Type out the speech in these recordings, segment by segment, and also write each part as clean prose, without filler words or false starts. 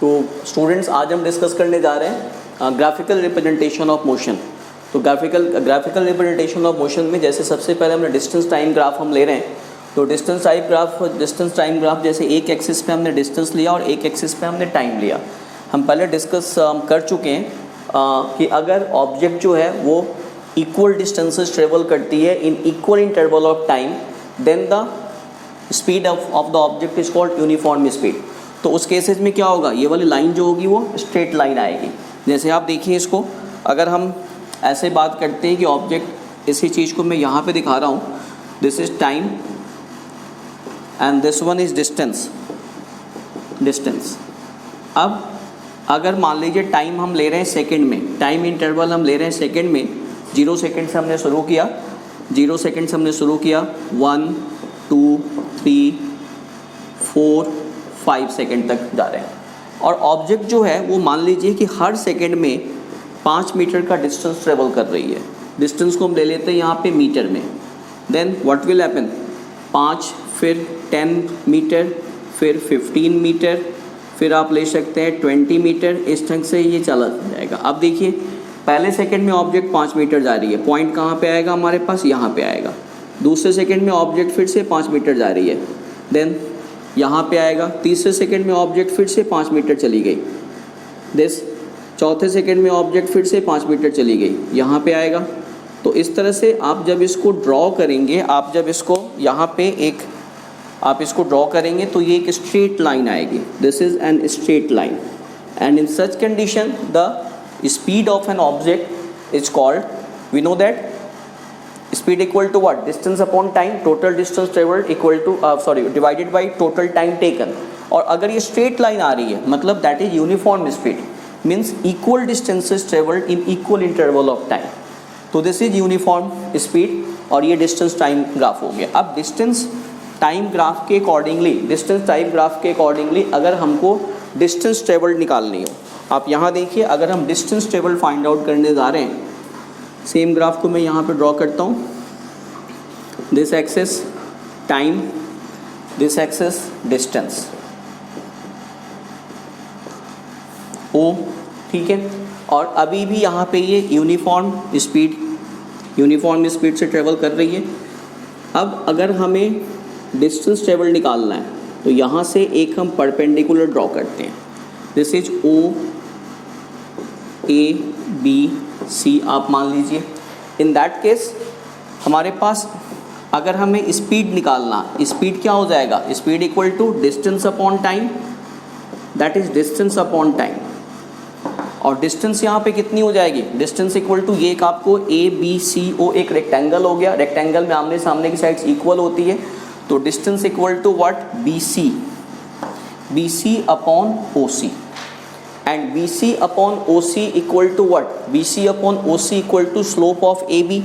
तो स्टूडेंट्स आज हम डिस्कस करने जा रहे हैं ग्राफिकल रिप्रेजेंटेशन ऑफ मोशन। तो ग्राफिकल रिप्रेजेंटेशन ऑफ मोशन में जैसे सबसे पहले हमने डिस्टेंस टाइम ग्राफ हम ले रहे हैं। तो डिस्टेंस टाइम ग्राफ जैसे एक एक्सिस पे हमने डिस्टेंस लिया और एक एक्सिस पे हमने टाइम लिया। हम पहले डिस्कस कर चुके हैं कि अगर ऑब्जेक्ट जो है वो इक्वल डिस्टेंसेस ट्रेवल करती है in equal interval of time, then the speed of the object is called uniform speed. तो उस केसेस में क्या होगा, ये वाली लाइन जो होगी वो स्ट्रेट लाइन आएगी। जैसे आप देखिए इसको, अगर हम ऐसे बात करते हैं कि ऑब्जेक्ट, इसी चीज़ को मैं यहाँ पे दिखा रहा हूँ, this is time and this one is distance. अब अगर मान लीजिए टाइम हम ले रहे हैं सेकंड में, टाइम इंटरवल हम ले रहे हैं सेकंड में, 0 सेकंड से हमने शुरू किया, 0 सेकंड से हमने शुरू किया, 1 2 3 4 5 सेकंड तक जा रहे हैं। और ऑब्जेक्ट जो है वो मान लीजिए कि हर सेकंड में 5 मीटर का डिस्टेंस ट्रेवल कर रही है। डिस्टेंस को हम ले लेते हैं यहाँ पे मीटर में। देन व्हाट विल हैपन, 5, फिर 10 मीटर, फिर 15 मीटर, फिर आप ले सकते हैं 20 मीटर। इस ढंग से ये चला जाएगा। अब देखिए पहले सेकंड में ऑब्जेक्ट 5 मीटर जा रही है, पॉइंट कहाँ पे आएगा हमारे पास, यहाँ पे आएगा। दूसरे सेकंड में ऑब्जेक्ट फिर से 5 मीटर जा रही है, देन यहाँ पे आएगा। तीसरे सेकंड में ऑब्जेक्ट फिर से 5 मीटर चली गई, दिस। चौथे सेकंड में ऑब्जेक्ट फिर से 5 मीटर चली गई, यहाँ पे आएगा। तो इस तरह से आप जब इसको ड्रॉ करेंगे, आप जब इसको यहाँ पे आप इसको ड्रॉ करेंगे तो ये एक स्ट्रेट लाइन आएगी, this is an straight line. And in such condition the speed of an object is called, we know that speed equal to what, distance upon time, total distance traveled equal to divided by total time taken। और अगर ये straight line आ रही है मतलब that is uniform speed, means equal distances traveled in equal interval of time। तो this is uniform speed और ये distance time graph हो गया। अब distance time graph के accordingly अगर हमको distance traveled निकालनी हो, आप यहाँ देखिए, अगर हम distance traveled find out करने जा रहे हैं, सेम ग्राफ को मैं यहाँ पे ड्रॉ करता हूँ। This axis time, this axis distance, O, ठीक है। और अभी भी यहाँ पे ये यूनिफॉर्म स्पीड से ट्रेवल कर रही है। अब अगर हमें डिस्टेंस ट्रेवल निकालना है तो यहाँ से एक हम परपेंडिकुलर ड्रॉ करते हैं, this is O A B C आप मान लीजिए। इन दैट केस हमारे पास अगर हमें स्पीड निकालना, स्पीड क्या हो जाएगा, speed equal to distance upon time, that is distance upon time. और डिस्टेंस यहाँ पे कितनी हो जाएगी, डिस्टेंस इक्वल टू, ये एक आपको ए बी सी ओ एक रेक्टेंगल हो गया, रेक्टेंगल में आमने सामने की साइड्स इक्वल होती है, तो distance equal to what, B C upon O C. And BC upon OC equal to what? BC upon OC equal to slope of AB.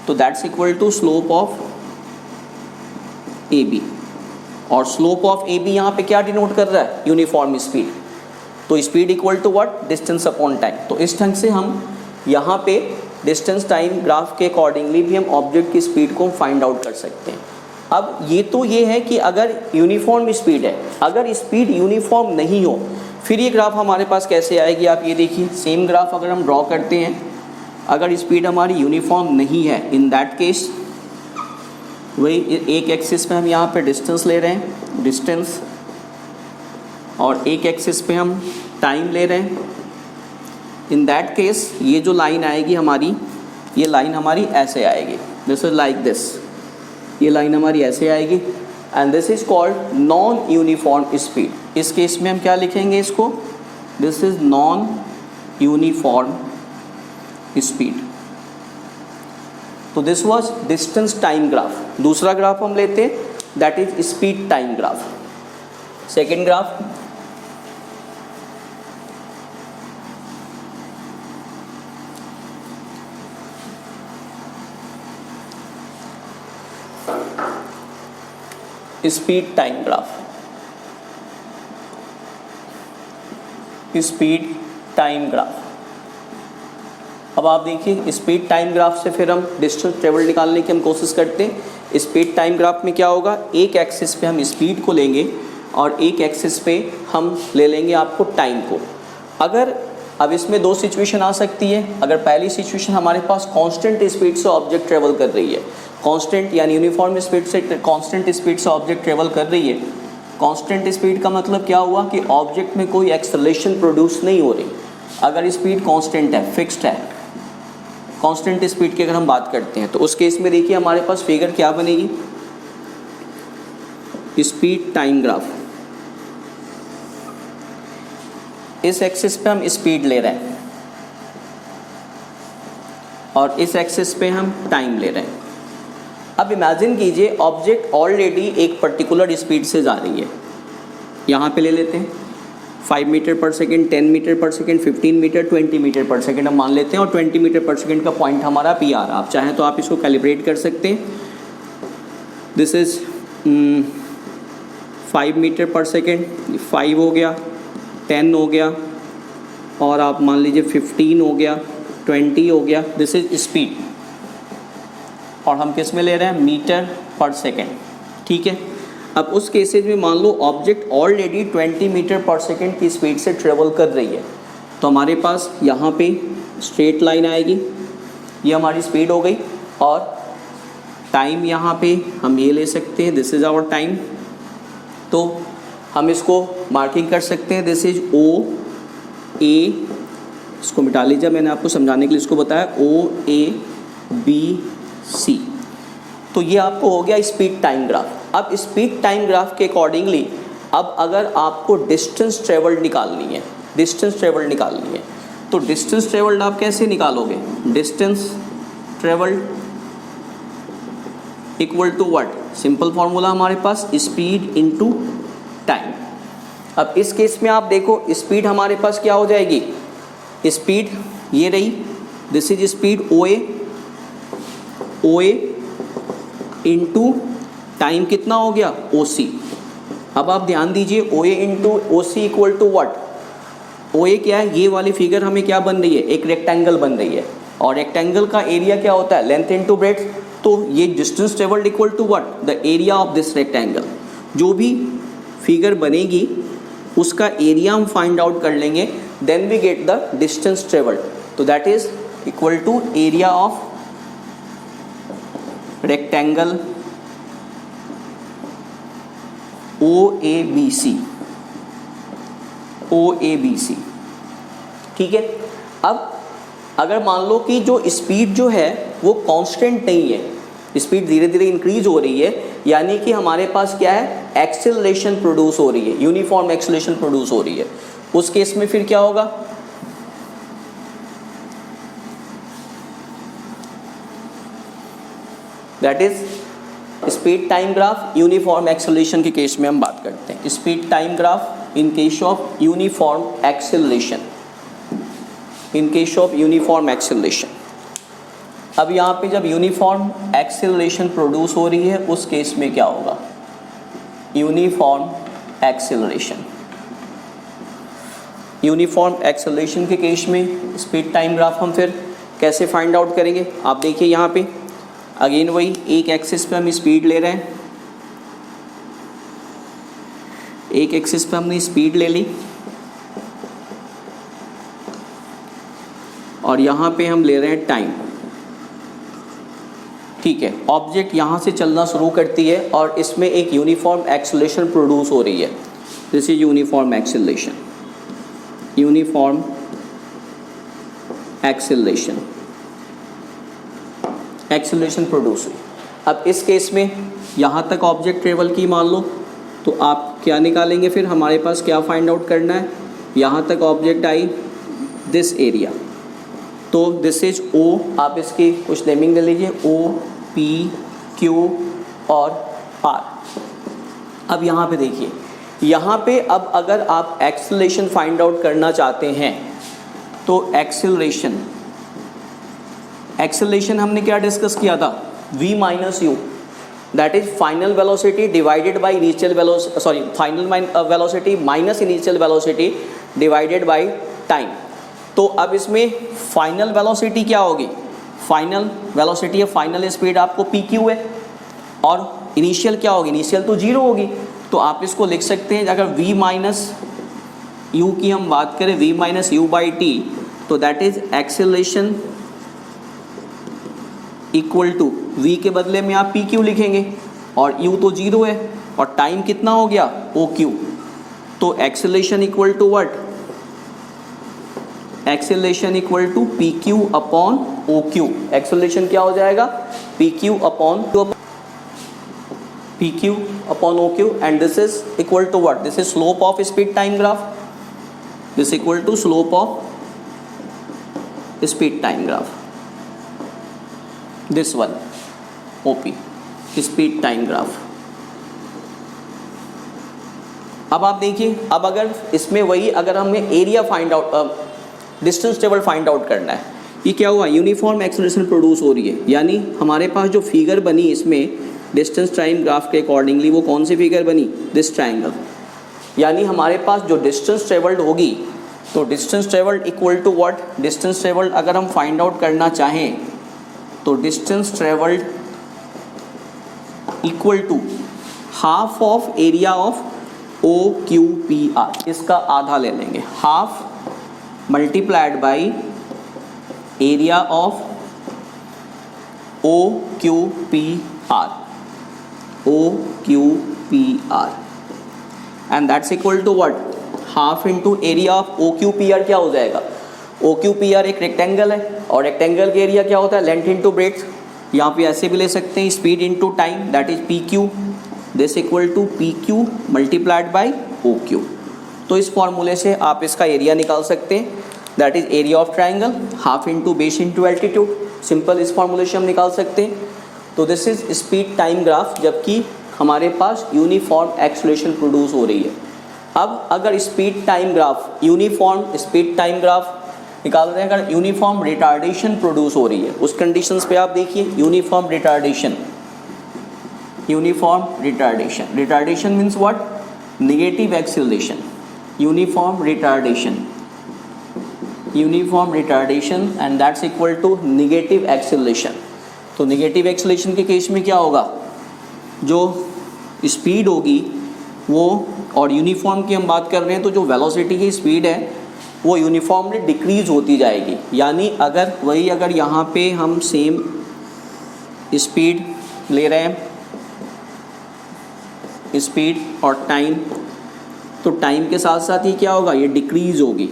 तो that's equal to slope of AB. और slope of AB यहाँ पे क्या denote कर रहा है, uniform speed. तो speed equal to what, distance upon time. तो इस ढंग से हम यहाँ पे डिस्टेंस टाइम ग्राफ के अकॉर्डिंगली भी हम ऑब्जेक्ट की स्पीड को फाइंड आउट कर सकते हैं। अब ये है कि अगर यूनिफॉर्म स्पीड है, अगर स्पीड यूनिफॉर्म नहीं हो फिर ये ग्राफ हमारे पास कैसे आएगी। आप ये देखिए, सेम ग्राफ अगर हम ड्रॉ करते हैं, अगर स्पीड हमारी यूनिफॉर्म नहीं है, इन दैट केस वही एक एक्सिस पे हम यहाँ पे डिस्टेंस ले रहे हैं, डिस्टेंस, और एक एक्सिस पे हम टाइम ले रहे हैं। इन दैट केस ये जो लाइन आएगी हमारी, ये लाइन हमारी ऐसे आएगी, दिस इज लाइक दिस, ये लाइन हमारी ऐसे आएगी। And this is called non uniform speed. इस केस में हम क्या लिखेंगे इसको, this is non uniform speed. तो this was distance time graph. दूसरा ग्राफ हम लेते हैं, that is speed time graph. Second graph, speed time graph. Speed time graph, अब आप देखिए स्पीड टाइम ग्राफ से फिर हम डिस्टेंस ट्रेवल निकालने की हम कोशिश करते हैं। स्पीड टाइम ग्राफ में क्या होगा, एक एक्सिस पे हम स्पीड को लेंगे और एक एक्सिस पे हम ले लेंगे आपको टाइम को। अगर अब इसमें दो सिचुएशन आ सकती है। अगर पहली सिचुएशन हमारे पास कांस्टेंट स्पीड से ऑब्जेक्ट ट्रेवल कर रही है, कांस्टेंट यानी यूनिफॉर्म स्पीड से कांस्टेंट स्पीड से ऑब्जेक्ट ट्रेवल कर रही है। कांस्टेंट स्पीड का मतलब क्या हुआ कि ऑब्जेक्ट में कोई एक्सेलरेशन प्रोड्यूस नहीं हो रही। अगर स्पीड कांस्टेंट है, फिक्स्ड है, कांस्टेंट स्पीड की अगर हम बात करते हैं तो उस केस में देखिए हमारे पास फिगर क्या बनेगी, स्पीड टाइम ग्राफ। इस एक्सिस पे हम स्पीड ले रहे हैं और इस एक्सिस पे हम टाइम ले रहे हैं। अब इमेजिन कीजिए ऑब्जेक्ट ऑलरेडी एक पर्टिकुलर स्पीड से जा रही है। यहाँ पे ले लेते हैं 5 मीटर पर सेकेंड, 10 मीटर पर सेकेंड, 15 मीटर, 20 मीटर पर सेकेंड हम मान लेते हैं और 20 मीटर पर सेकेंड का पॉइंट हमारा पी आ रहा। आप चाहें तो आप इसको कैलिब्रेट कर सकते हैं। दिस इज़ 5 मीटर पर सेकेंड, 5 हो गया, 10 हो गया और आप मान लीजिए 15 हो गया, 20 हो गया। दिस इज स्पीड और हम किस में ले रहे हैं, मीटर पर सेकेंड। ठीक है। अब उस केसेज में मान लो ऑब्जेक्ट ऑलरेडी 20 मीटर पर सेकेंड की स्पीड से ट्रेवल कर रही है, तो हमारे पास यहाँ पे स्ट्रेट लाइन आएगी, ये हमारी स्पीड हो गई। और टाइम यहाँ पे हम ये ले सकते हैं, दिस इज़ आवर टाइम। तो हम इसको मार्किंग कर सकते हैं, दिस इज ओ ए, इसको मिटा लीजिए, मैंने आपको समझाने के लिए इसको बताया, ओ ए बी सी। तो ये आपको हो गया स्पीड टाइम ग्राफ। अब स्पीड टाइम ग्राफ के अकॉर्डिंगली अब अगर आपको डिस्टेंस ट्रेवल्ड निकालनी है, डिस्टेंस ट्रेवल्ड निकालनी है, तो डिस्टेंस ट्रेवल्ड आप कैसे निकालोगे, distance travelled equal to what, simple formula हमारे पास स्पीड इनटू टाइम। अब इस केस में आप देखो स्पीड हमारे पास क्या हो जाएगी, स्पीड ये रही, this is speed O A into time कितना हो गया, ओ सी। अब आप ध्यान दीजिए O A into O C equal to what, O A क्या है, ये वाली फिगर हमें क्या बन रही है, एक रेक्टेंगल बन रही है और रेक्टेंगल का एरिया क्या होता है, लेंथ इनटू ब्रेड्थ। तो ये distance travelled equal to what, the area of this rectangle. जो भी फिगर बनेगी उसका एरिया हम फाइंड आउट कर लेंगे, then we get the distance travelled. तो that is equal to area of rectangle O A B C, O A B C. ठीक है। अब अगर मान लो कि जो स्पीड जो है वो कांस्टेंट नहीं है, स्पीड धीरे धीरे इंक्रीज हो रही है, यानी कि हमारे पास क्या है, एक्सेलरेशन प्रोड्यूस हो रही है, यूनिफॉर्म एक्सेलरेशन प्रोड्यूस हो रही है। उस केस में फिर क्या होगा, that is speed time graph uniform acceleration के केस में हम बात करते हैं। Speed time graph in case of uniform acceleration, in case of uniform acceleration. अब यहाँ पे जब यूनिफॉर्म एक्सेलरेशन प्रोड्यूस हो रही है उस केस में क्या होगा, यूनिफॉर्म एक्सेलरेशन। यूनिफॉर्म एक्सेलरेशन के केस में स्पीड टाइम ग्राफ हम फिर कैसे फाइंड आउट करेंगे, आप देखिए यहाँ पे अगेन वही एक एक्सिस पे हम स्पीड ले रहे हैं, एक एक्सिस पे हमने स्पीड ले ली और यहाँ पे हम ले रहे हैं टाइम। ठीक है। ऑब्जेक्ट यहाँ से चलना शुरू करती है और इसमें एक यूनिफॉर्म एक्सेलरेशन प्रोड्यूस हो रही है, this is uniform acceleration, uniform acceleration, acceleration produce हुई। अब इस केस में यहाँ तक ऑब्जेक्ट ट्रेवल की मान लो, तो आप क्या निकालेंगे, फिर हमारे पास क्या फाइंड आउट करना है, यहाँ तक ऑब्जेक्ट आई दिस एरिया, तो दिस इज ओ, आप इसकी कुछ नेमिंग दे लीजिए, ओ पी क्यू और आर। अब यहाँ पे देखिए, यहाँ पे अब अगर आप एक्सेलरेशन फाइंड आउट करना चाहते हैं तो एक्सेलरेशन, एक्सेलरेशन हमने क्या डिस्कस किया था, v minus you, that is final velocity divided by initial velocity, sorry final velocity minus initial velocity divided by time. तो अब इसमें फाइनल वेलोसिटी क्या होगी, फाइनल वेलोसिटी या फाइनल स्पीड आपको पी क्यू है और इनिशियल क्या होगी, इनिशियल तो जीरो होगी। तो आप इसको लिख सकते हैं, अगर v माइनस u की हम बात करें v minus u by t, तो that is acceleration equal to v के बदले में आप pq लिखेंगे और u तो 0 है और टाइम कितना हो गया oq, तो acceleration equal to what, acceleration equal to pq upon oq। Acceleration क्या हो जाएगा pq upon oq and this is equal to what, this is slope of speed time graph, this equal to slope of speed time graph, this one OP speed time graph. अब आप देखिए, अब अगर इसमें वही अगर हमें area find out, distance travel find out करना है, ये क्या हुआ, यूनिफॉर्म एक्सेलरेशन प्रोड्यूस हो रही है, यानी हमारे पास जो फिगर बनी इसमें डिस्टेंस टाइम ग्राफ के अकॉर्डिंगली, वो कौन सी फिगर बनी, दिस ट्राइंगल। यानी हमारे पास जो डिस्टेंस ट्रेवल्ड होगी, तो distance travelled equal to what, distance travelled अगर हम फाइंड आउट करना चाहें तो distance travelled equal to half of area of OQPR, इसका आधा ले लेंगे, half multiplied by area of OQPR and that's equal to what, half into area of OQPR क्या हो जाएगा, OQPR एक रेक्टेंगल है और रेक्टेंगल के एरिया क्या होता है, लेंथ इंटू ब्रेड्थ, यहाँ पे ऐसे भी ले सकते हैं, speed into time, that is PQ, this equal to PQ multiplied by OQ। तो इस फॉर्मूले से आप इसका एरिया निकाल सकते हैं, that is area of triangle, half into base into altitude, simple इस फॉर्मूले से हम निकाल सकते हैं। तो this is speed time graph, जबकि हमारे पास यूनिफॉर्म एक्सेलरेशन प्रोड्यूस हो रही है। अब अगर speed time graph, uniform speed time graph निकाल रहे हैं, अगर यूनिफॉर्म रिटार्डेशन प्रोड्यूस हो रही है, उस कंडीशंस पे आप देखिए, uniform retardation, uniform retardation, retardation means what, negative acceleration, uniform retardation and that's equal to negative acceleration. तो नेगेटिव एक्सेलरेशन के केस में क्या होगा, जो स्पीड होगी वो, और यूनिफॉर्म की हम बात कर रहे हैं तो जो वेलोसिटी की स्पीड है वो यूनिफॉर्मली डिक्रीज होती जाएगी। यानी अगर वही, अगर यहाँ पे हम सेम स्पीड ले रहे हैं, स्पीड और टाइम, तो टाइम के साथ साथ ही क्या होगा, ये डिक्रीज होगी।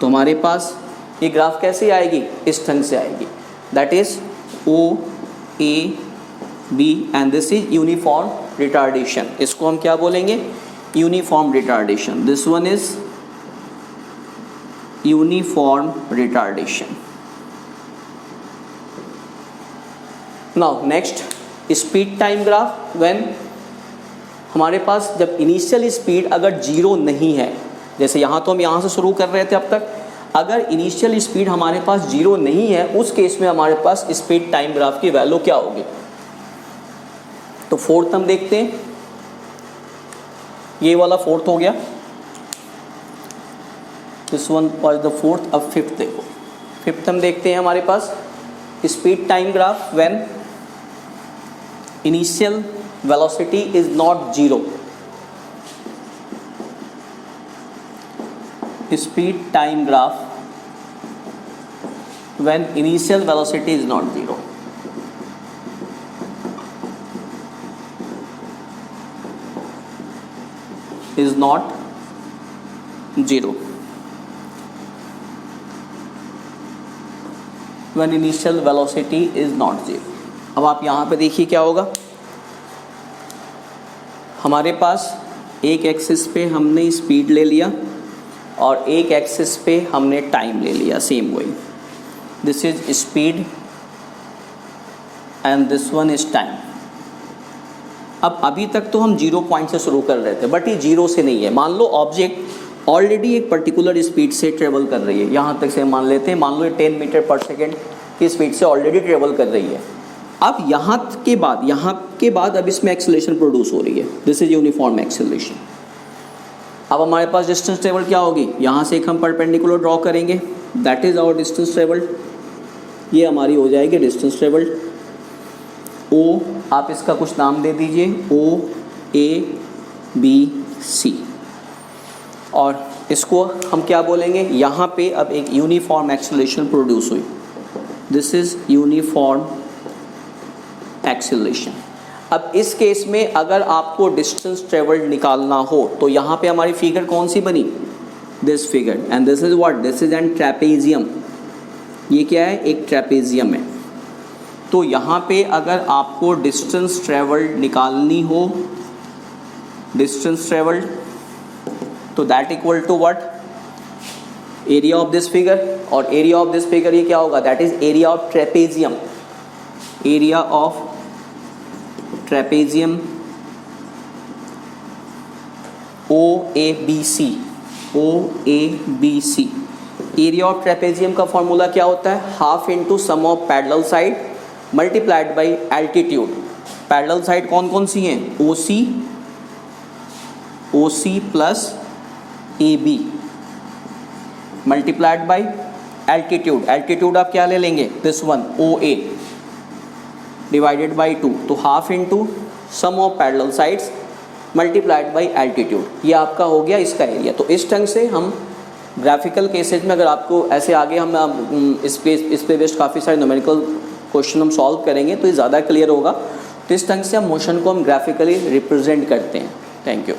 तो हमारे पास ये ग्राफ कैसे आएगी, इस ढंग से आएगी, that is OAB and this is uniform retardation. इसको हम क्या बोलेंगे, uniform retardation, this one is uniform retardation. Now next, speed time graph, when हमारे पास जब इनिशियल स्पीड अगर 0 नहीं है, जैसे यहाँ तो हम यहाँ से शुरू कर रहे थे अब तक, अगर इनिशियल स्पीड हमारे पास 0 नहीं है, उस केस में हमारे पास स्पीड टाइम ग्राफ की वैल्यू क्या होगी। तो फोर्थ हम देखते हैं, ये वाला फोर्थ हो गया, this one was the fourth. अब फिफ्थ देखो, फिफ्थ हम देखते हैं हमारे पास speed time graph when initial velocity is not 0, speed time graph when initial velocity is not 0, is not 0, when initial velocity is not 0। अब आप यहाँ पे देखिए क्या होगा, हमारे पास एक एक्सिस पे हमने स्पीड ले लिया और एक एक्सिस पे हमने टाइम ले लिया, सेम वही, this is speed and this one is time. अब अभी तक तो हम 0 पॉइंट से शुरू कर रहे थे, बट ये 0 से नहीं है। मान लो ऑब्जेक्ट ऑलरेडी एक पर्टिकुलर स्पीड से ट्रेवल कर रही है, यहाँ तक से मान लेते हैं, मान लो 10 मीटर पर सेकेंड की स्पीड से ऑलरेडी ट्रेवल कर रही है। अब यहाँ के बाद अब इसमें एक्सेलरेशन प्रोड्यूस हो रही है, दिस इज यूनिफॉर्म एक्सेलरेशन। अब हमारे पास डिस्टेंस ट्रेवल क्या होगी, यहाँ से एक हम परपेंडिकुलर ड्रॉ करेंगे, that is our distance travelled, ये हमारी हो जाएगी डिस्टेंस ट्रेवल्ड। ओ, आप इसका कुछ नाम दे दीजिए, OABC, और इसको हम क्या बोलेंगे, यहाँ पे अब एक यूनिफॉर्म एक्सेलरेशन प्रोड्यूस हुई, दिस इज यूनिफॉर्म एक्सेलरेशन। अब इस केस में अगर आपको डिस्टेंस ट्रेवल्ड निकालना हो तो यहाँ पे हमारी फिगर कौन सी बनी, this figure, and this is what, this is N trapezium. ये क्या है, एक ट्रेपेजियम है। तो यहाँ पे अगर आपको डिस्टेंस ट्रेवल्ड निकालनी हो, डिस्टेंस ट्रेवल्ड, तो that equal to what, area of this figure, और एरिया ऑफ दिस फिगर ये क्या होगा, that is area of trapezium, area of trapezium OABC, OABC। Area of trapezium का फॉर्मूला क्या होता है, half into sum of parallel side multiplied by altitude. Parallel side कौन कौन सी हैं, OC plus AB multiplied by altitude. Altitude आप क्या ले लेंगे, this one OA divided by 2, तो half into sum of parallel sides multiplied by altitude. ये आपका हो गया इसका एरिया। तो इस ढंग से हम ग्राफिकल केसेज में, अगर आपको ऐसे आगे हम इस पे बेस्ड काफ़ी सारे न्यूमेरिकल क्वेश्चन हम सॉल्व करेंगे तो ये ज़्यादा क्लियर होगा। तो इस ढंग से हम मोशन को हम ग्राफिकली रिप्रेजेंट करते हैं। Thank you.